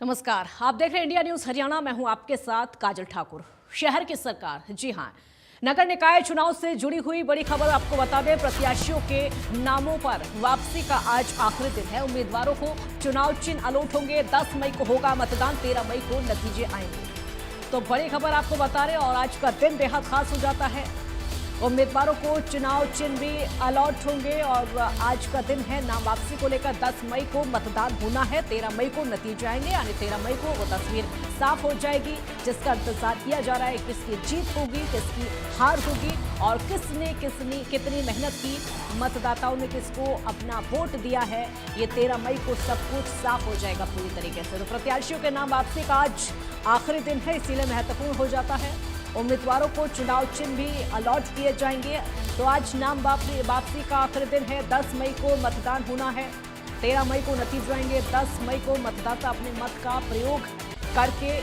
नमस्कार, आप देख रहे हैं इंडिया न्यूज हरियाणा। मैं हूं आपके साथ काजल ठाकुर। शहर की सरकार, जी हां, नगर निकाय चुनाव से जुड़ी हुई बड़ी खबर आपको बता दें। प्रत्याशियों के नामों पर वापसी का आज आखिरी दिन है। उम्मीदवारों को चुनाव चिन्ह अलॉट होंगे। 10 मई को होगा मतदान, 13 मई को नतीजे आएंगे। तो बड़ी खबर आपको बता रहे हैं और आज का दिन बेहद खास हो जाता है। उम्मीदवारों को चुनाव चिन्ह भी अलॉट होंगे और आज का दिन है नाम वापसी को लेकर। 10 मई को मतदान होना है, 13 मई को नतीजे आएंगे, यानी 13 मई को वो तस्वीर साफ हो जाएगी जिसका इंतजार किया जा रहा है। किसकी जीत होगी, किसकी हार होगी और किसने कितनी मेहनत की, मतदाताओं ने किसको अपना वोट दिया है, ये 13 मई को सब कुछ साफ हो जाएगा पूरी तरीके से। तो प्रत्याशियों के नाम वापसी का आज आखिरी दिन है, इसीलिए महत्वपूर्ण हो जाता है। उम्मीदवारों को चुनाव चिन्ह भी अलॉट किए जाएंगे। तो आज नाम वापसी का आखिरी दिन है। 10 मई को मतदान होना है, 13 मई को नतीजे आएंगे। 10 मई को मतदाता अपने मत का प्रयोग करके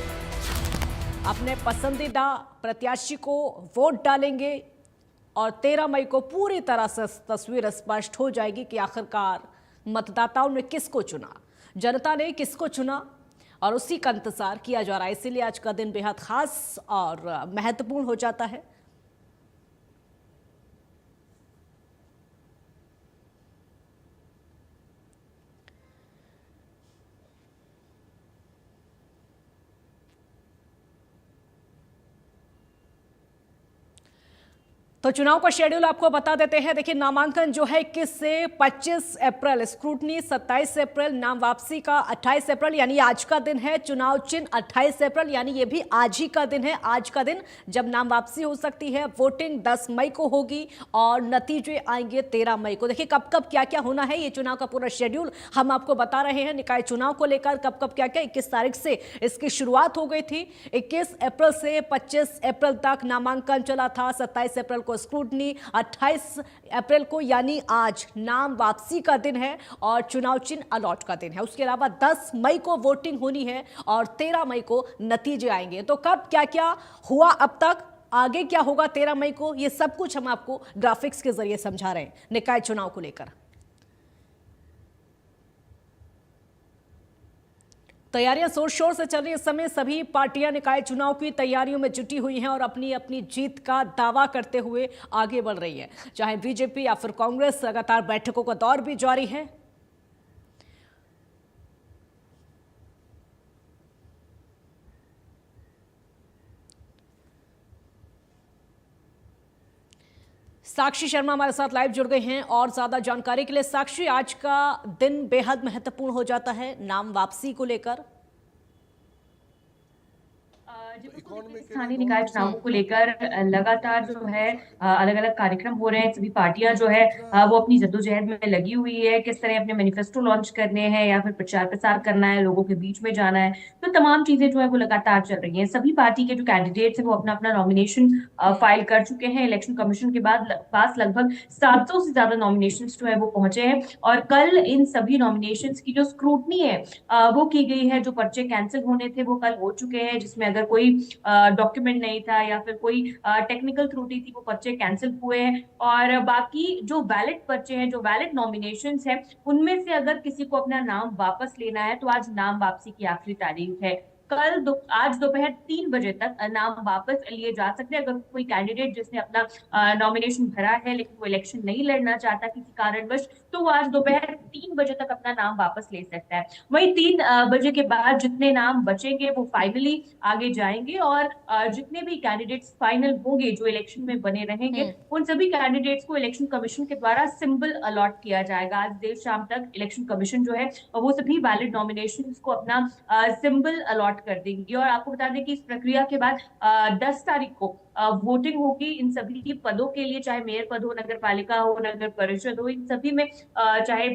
अपने पसंदीदा प्रत्याशी को वोट डालेंगे और 13 मई को पूरी तरह से तस्वीर स्पष्ट हो जाएगी कि आखिरकार मतदाताओं ने किसको चुना, जनता ने किसको चुना और उसी का इंतजार किया जा रहा है। इसीलिए आज का दिन बेहद खास और महत्वपूर्ण हो जाता है। तो चुनाव का शेड्यूल आपको बता देते हैं। देखिए, नामांकन जो है 21 से 25 अप्रैल, स्क्रूटनी 27 अप्रैल, नाम वापसी का 28 अप्रैल यानी आज का दिन है। चुनाव चिन्ह 28 अप्रैल यानी ये भी आज ही का दिन है। आज का दिन जब नाम वापसी हो सकती है। वोटिंग 10 मई को होगी और नतीजे आएंगे 13 मई को। देखिए, कब कब क्या क्या होना है, ये चुनाव का पूरा शेड्यूल हम आपको बता रहे हैं। निकाय चुनाव को लेकर कब कब क्या क्या, 21 तारीख से इसकी शुरुआत हो गई थी। 21 अप्रैल से 25 अप्रैल तक नामांकन चला था। 27 अप्रैल को स्क्रूटनी, 28 अप्रैल को यानी आज नाम वापसी का दिन है और चुनाव चिन्ह अलॉट का दिन है। उसके अलावा 10 मई को वोटिंग होनी है और 13 मई को नतीजे आएंगे। तो कब क्या क्या हुआ अब तक, आगे क्या होगा 13 मई को, ये सब कुछ हम आपको ग्राफिक्स के जरिए समझा रहे हैं निकाय चुनाव को लेकर। तैयारियां जोर शोर से चल रही है। इस समय सभी पार्टियां निकाय चुनाव की तैयारियों में जुटी हुई हैं और अपनी अपनी जीत का दावा करते हुए आगे बढ़ रही है। चाहे बीजेपी या फिर कांग्रेस, लगातार बैठकों का दौर भी जारी है। साक्षी शर्मा हमारे साथ लाइव जुड़ गए हैं और ज्यादा जानकारी के लिए। साक्षी, आज का दिन बेहद महत्वपूर्ण हो जाता है नाम वापसी को लेकर। स्थानीय निकाय चुनावों को लेकर लगातार जो है अलग अलग कार्यक्रम हो रहे हैं। सभी पार्टियां जो है वो अपनी जद्दोजहद में लगी हुई है। किस तरह अपने मैनिफेस्टो लॉन्च करने हैं या फिर प्रचार प्रसार करना है, लोगों के बीच में जाना है, तो तमाम चीजें जो है वो लगातार चल रही हैं। सभी पार्टी के जो कैंडिडेट्स हैं वो अपना अपना नॉमिनेशन फाइल कर चुके हैं। इलेक्शन कमीशन के पास लगभग 700 से ज्यादा नॉमिनेशन जो है वो पहुंचे हैं और कल इन सभी नॉमिनेशन की जो स्क्रूटनी है वो की गई है। जो पर्चे कैंसिल होने थे वो कल हो चुके हैं, जिसमें अगर कोई डॉक्यूमेंट नहीं था या फिर कोई टेक्निकल त्रुटि थी वो पर्चे कैंसिल हुए हैं। और बाकी जो वैलिड पर्चे हैं, जो वैलिड नॉमिनेशंस हैं, उनमें से अगर किसी को अपना नाम वापस लेना है तो आज नाम वापसी की आखिरी तारीख है। आज दोपहर 3 बजे तक नाम वापस लिए जा सकते हैं। अगर कोई कैंडिडेट जिसने अपना नॉमिनेशन भरा है लेकिन वो इलेक्शन नहीं लड़ना चाहता किसी कारणवश, तो वो आज दोपहर 3 बजे तक अपना नाम वापस ले सकता है। वही 3 बजे के बाद जितने नाम बचेंगे वो फाइनली आगे जाएंगे और जितने भी कैंडिडेट्स फाइनल होंगे जो इलेक्शन में बने रहेंगे, उन सभी कैंडिडेट्स को इलेक्शन कमीशन के द्वारा सिंबल अलॉट किया जाएगा। आज देर शाम तक इलेक्शन कमीशन जो है वो सभी वैलिड नॉमिनेशन को अपना सिंबल अलॉट कर देंगी। और आपको बता दें कि इस प्रक्रिया के बाद 10 तारीख को वोटिंग होगी इन सभी पदों के लिए, चाहे मेयर पद हो, नगर पालिका हो, नगर परिषद हो, इन सभी में चाहे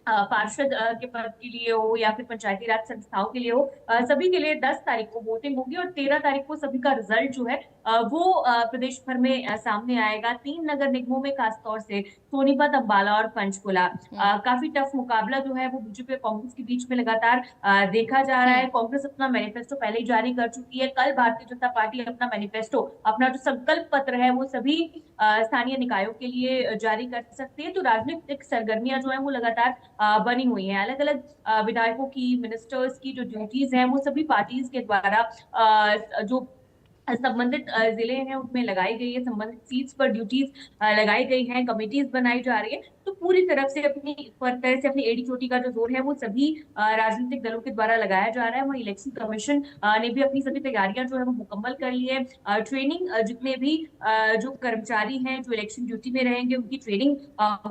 पार्षद के पद के लिए हो या फिर पंचायती राज संस्थाओं के लिए हो, सभी के लिए 10 तारीख को वोटिंग होगी और 13 तारीख को सभी का रिजल्ट जो है वो प्रदेश भर में सामने आएगा। 3 नगर निगमों में खासतौर से सोनीपत, अंबाला और पंचकुला काफी टफ मुकाबला जो है वो बीजेपी और कांग्रेस के बीच में लगातार देखा जा रहा है। कांग्रेस अपना मैनिफेस्टो पहले ही जारी कर चुकी है। कल भारतीय जनता पार्टी अपना मैनिफेस्टो, अपना जो संकल्प पत्र है वो सभी स्थानीय निकायों के लिए जारी कर सकती है। तो राजनीतिक सरगर्मियां जो है वो लगातार बनी हुई हैं। अलग अलग विधायकों की, मिनिस्टर्स की जो ड्यूटीज हैं वो सभी पार्टीज के द्वारा जो संबंधित जिले हैं उनमें लगाई गई है, संबंधित सीट्स पर ड्यूटीज लगाई गई हैं, कमिटीज बनाई जा रही है। तो पूरी तरफ से तरह से अपनी एडी चोटी का जो जोर है वो सभी राजनीतिक दलों के द्वारा लगाया जा रहा है। वहीं इलेक्शन कमीशन ने भी अपनी सभी तैयारियां जो है वो मुकम्मल कर ली है। ट्रेनिंग जितने भी जो कर्मचारी हैं जो इलेक्शन ड्यूटी में रहेंगे उनकी ट्रेनिंग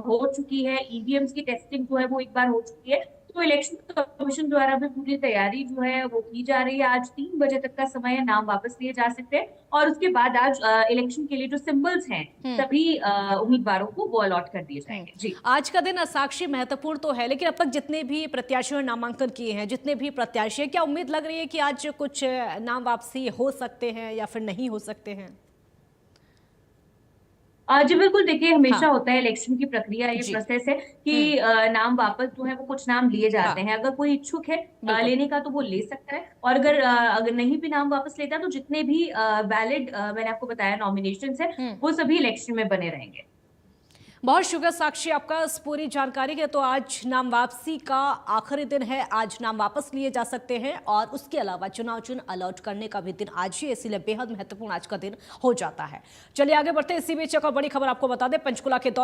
हो चुकी है। ईवीएम्स की टेस्टिंग जो है वो एक बार हो चुकी है। तो इलेक्शन कमीशन द्वारा भी पूरी तैयारी जो है वो की जा रही है। आज 3 बजे तक का समय है, नाम वापस लिए जा सकते हैं और उसके बाद आज इलेक्शन के लिए जो सिंबल्स हैं सभी उम्मीदवारों को वो अलॉट कर दिए जाएंगे। जी, आज का दिन साक्षी महत्वपूर्ण तो है, लेकिन अब तक जितने भी प्रत्याशियों ने नामांकन किए हैं, जितने भी प्रत्याशी हैं, क्या उम्मीद लग रही है कि आज कुछ नाम वापसी हो सकते हैं या फिर नहीं हो सकते हैं? जी बिल्कुल, देखिए हमेशा हाँ होता है इलेक्शन की प्रक्रिया, ये जी। प्रोसेस है कि नाम वापस जो है वो कुछ नाम लिए जाते हाँ हैं। अगर कोई इच्छुक है बिल्कुल। लेने का तो वो ले सकता है, और अगर नहीं भी नाम वापस लेता तो जितने भी वैलिड मैंने आपको बताया नॉमिनेशंस है वो सभी इलेक्शन में बने रहेंगे। बहुत शुक्रिया साक्षी आपका इस पूरी जानकारी के। तो आज नाम वापसी का आखिरी दिन है, आज नाम वापस लिए जा सकते हैं और उसके अलावा चुनाव चिन्ह अलॉट करने का भी दिन आज ही, इसलिए बेहद महत्वपूर्ण आज का दिन हो जाता है। चलिए आगे बढ़ते हैं। इसी बीच एक और बड़ी खबर आपको बता दें, पंचकुला के दौरे